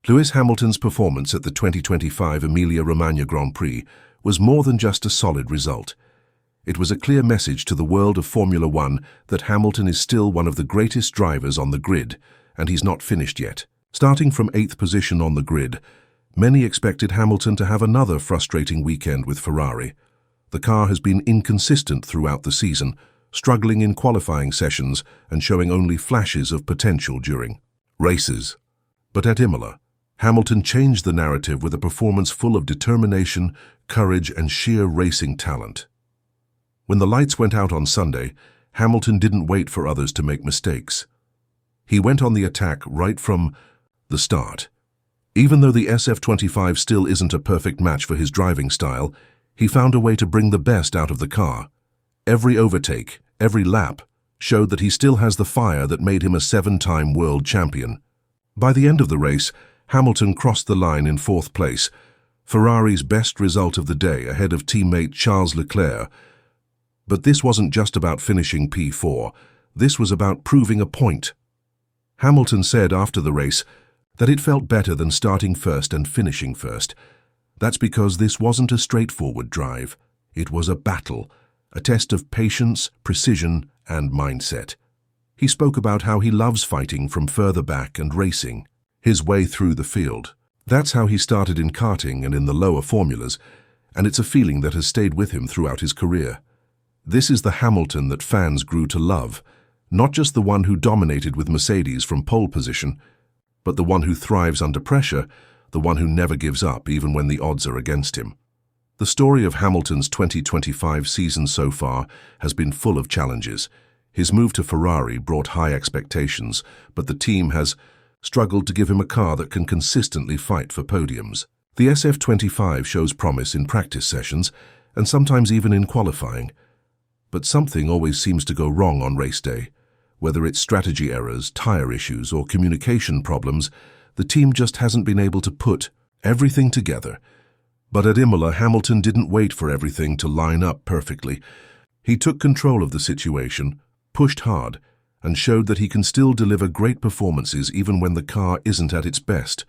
Lewis Hamilton's performance at the 2025 Emilia-Romagna Grand Prix was more than just a solid result. It was a clear message to the world of Formula One that Hamilton is still one of the greatest drivers on the grid, and he's not finished yet. Starting from 8th position on the grid, many expected Hamilton to have another frustrating weekend with Ferrari. The car has been inconsistent throughout the season, struggling in qualifying sessions and showing only flashes of potential during races. But at Imola, Hamilton changed the narrative with a performance full of determination, courage, and sheer racing talent. When the lights went out on Sunday, Hamilton didn't wait for others to make mistakes. He went on the attack right from the start. Even though the SF25 still isn't a perfect match for his driving style, he found a way to bring the best out of the car. Every overtake, every lap, showed that he still has the fire that made him a 7-time world champion. By the end of the race, Hamilton crossed the line in 4th place, Ferrari's best result of the day ahead of teammate Charles Leclerc. But this wasn't just about finishing P4, this was about proving a point. Hamilton said after the race that it felt better than starting first and finishing first. That's because this wasn't a straightforward drive. It was a battle, a test of patience, precision, and mindset. He spoke about how he loves fighting from further back and racing his way through the field. That's how he started in karting and in the lower formulas, and it's a feeling that has stayed with him throughout his career. This is the Hamilton that fans grew to love, not just the one who dominated with Mercedes from pole position, but the one who thrives under pressure, the one who never gives up even when the odds are against him. The story of Hamilton's 2025 season so far has been full of challenges. His move to Ferrari brought high expectations, but the team has struggled to give him a car that can consistently fight for podiums. The SF25 shows promise in practice sessions and sometimes even in qualifying. But something always seems to go wrong on race day. Whether it's strategy errors, tire issues, or communication problems, the team just hasn't been able to put everything together. But at Imola, Hamilton didn't wait for everything to line up perfectly. He took control of the situation, pushed hard, and showed that he can still deliver great performances even when the car isn't at its best.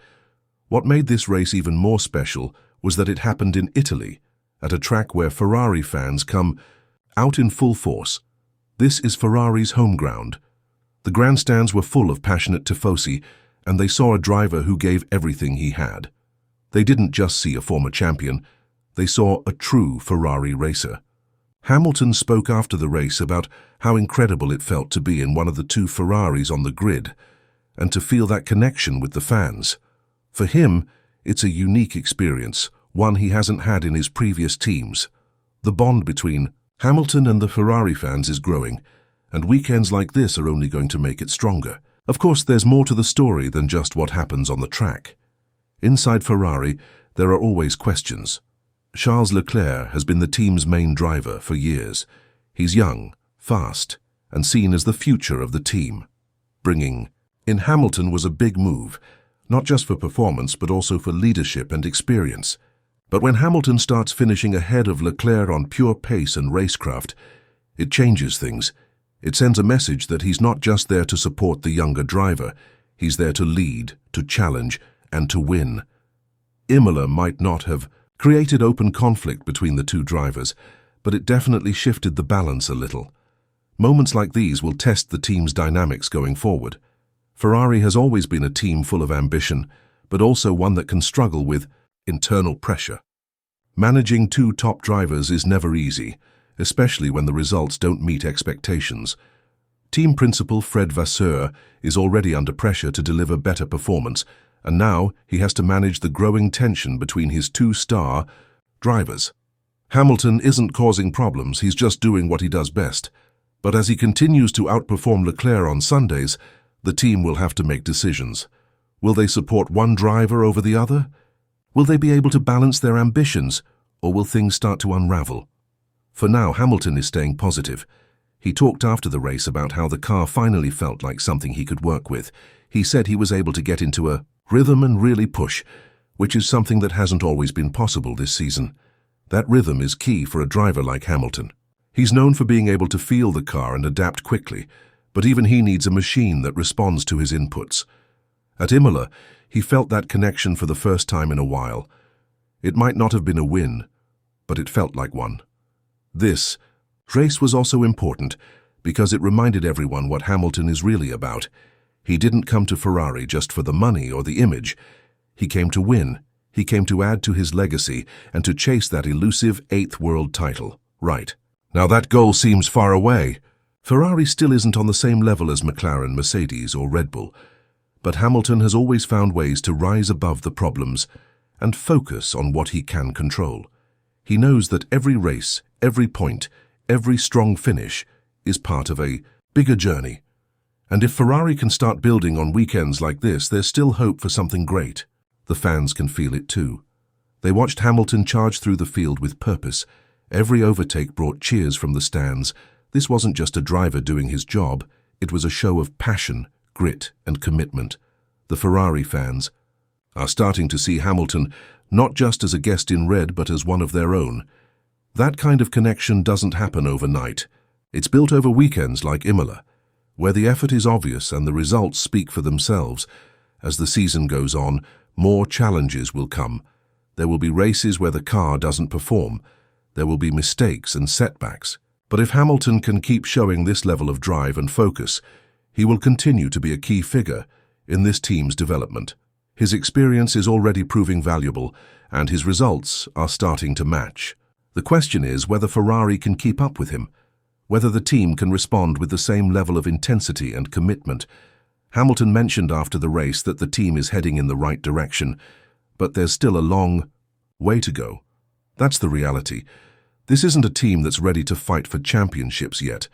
What made this race even more special was that it happened in Italy, at a track where Ferrari fans come out in full force. This is Ferrari's home ground. The grandstands were full of passionate tifosi, and they saw a driver who gave everything he had. They didn't just see a former champion, they saw a true Ferrari racer. Hamilton spoke after the race about how incredible it felt to be in one of the 2 Ferraris on the grid, and to feel that connection with the fans. For him, it's a unique experience, one he hasn't had in his previous teams. The bond between Hamilton and the Ferrari fans is growing, and weekends like this are only going to make it stronger. Of course, there's more to the story than just what happens on the track. Inside Ferrari, there are always questions. Charles Leclerc has been the team's main driver for years. He's young, fast, and seen as the future of the team. Bringing in Hamilton was a big move, not just for performance but also for leadership and experience. But when Hamilton starts finishing ahead of Leclerc on pure pace and racecraft, it changes things. It sends a message that he's not just there to support the younger driver, he's there to lead, to challenge, and to win. Imola might not have created open conflict between the 2 drivers, but it definitely shifted the balance a little. Moments like these will test the team's dynamics going forward. Ferrari has always been a team full of ambition, but also one that can struggle with internal pressure. Managing 2 top drivers is never easy, especially when the results don't meet expectations. Team principal Fred Vasseur is already under pressure to deliver better performance, and now he has to manage the growing tension between his 2 star drivers. Hamilton isn't causing problems, he's just doing what he does best. But as he continues to outperform Leclerc on Sundays, the team will have to make decisions. Will they support one driver over the other? Will they be able to balance their ambitions, or will things start to unravel? For now, Hamilton is staying positive. He talked after the race about how the car finally felt like something he could work with. He said he was able to get into a rhythm and really push, which is something that hasn't always been possible this season. That rhythm is key for a driver like Hamilton. He's known for being able to feel the car and adapt quickly, but even he needs a machine that responds to his inputs. At Imola, he felt that connection for the first time in a while. It might not have been a win, but it felt like one. This race was also important because it reminded everyone what Hamilton is really about. He didn't come to Ferrari just for the money or the image. He came to win. He came to add to his legacy and to chase that elusive 8th world title. Right. Now that goal seems far away. Ferrari still isn't on the same level as McLaren, Mercedes or Red Bull. But Hamilton has always found ways to rise above the problems and focus on what he can control. He knows that every race, every point, every strong finish is part of a bigger journey. And if Ferrari can start building on weekends like this, there's still hope for something great. The fans can feel it too. They watched Hamilton charge through the field with purpose. Every overtake brought cheers from the stands. This wasn't just a driver doing his job. It was a show of passion, grit, and commitment. The Ferrari fans are starting to see Hamilton not just as a guest in red, but as one of their own. That kind of connection doesn't happen overnight. It's built over weekends like Imola, where the effort is obvious and the results speak for themselves. As the season goes on, more challenges will come. There will be races where the car doesn't perform. There will be mistakes and setbacks. But if Hamilton can keep showing this level of drive and focus, he will continue to be a key figure in this team's development. His experience is already proving valuable, and his results are starting to match. The question is whether Ferrari can keep up with him, whether the team can respond with the same level of intensity and commitment. Hamilton mentioned after the race that the team is heading in the right direction, but there's still a long way to go. That's the reality. This isn't a team that's ready to fight for championships yet,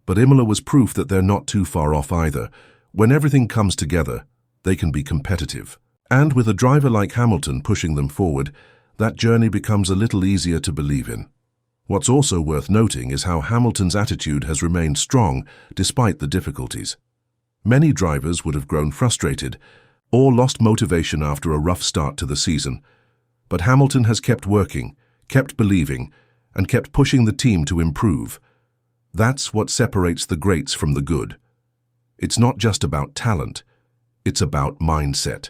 but Imola was proof that they're not too far off either. When everything comes together, they can be competitive. And with a driver like Hamilton pushing them forward, that journey becomes a little easier to believe in. What's also worth noting is how Hamilton's attitude has remained strong despite the difficulties. Many drivers would have grown frustrated or lost motivation after a rough start to the season. But Hamilton has kept working, kept believing, and kept pushing the team to improve. That's what separates the greats from the good. It's not just about talent, it's about mindset.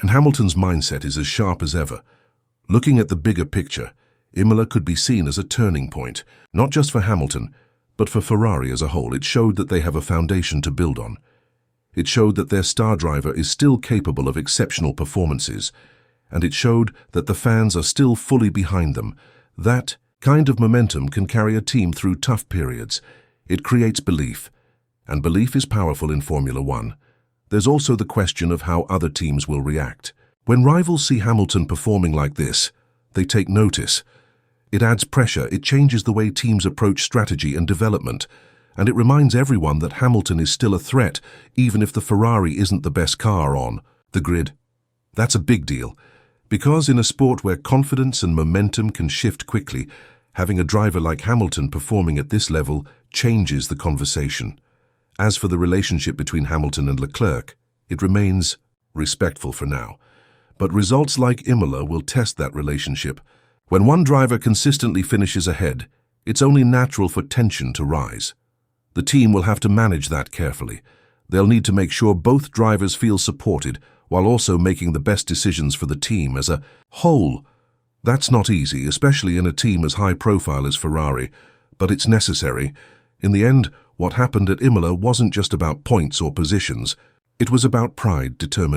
And Hamilton's mindset is as sharp as ever. Looking at the bigger picture, Imola could be seen as a turning point, not just for Hamilton, but for Ferrari as a whole. It showed that they have a foundation to build on. It showed that their star driver is still capable of exceptional performances, and it showed that the fans are still fully behind them. That kind of momentum can carry a team through tough periods. It creates belief, and belief is powerful in Formula One. There's also the question of how other teams will react. When rivals see Hamilton performing like this, they take notice. It adds pressure, it changes the way teams approach strategy and development, and it reminds everyone that Hamilton is still a threat, even if the Ferrari isn't the best car on the grid. That's a big deal, because in a sport where confidence and momentum can shift quickly, having a driver like Hamilton performing at this level changes the conversation. As for the relationship between Hamilton and Leclerc, it remains respectful for now. But results like Imola will test that relationship. When one driver consistently finishes ahead, it's only natural for tension to rise. The team will have to manage that carefully. They'll need to make sure both drivers feel supported while also making the best decisions for the team as a whole. That's not easy, especially in a team as high profile as Ferrari, but it's necessary. In the end, what happened at Imola wasn't just about points or positions. It was about pride, determination,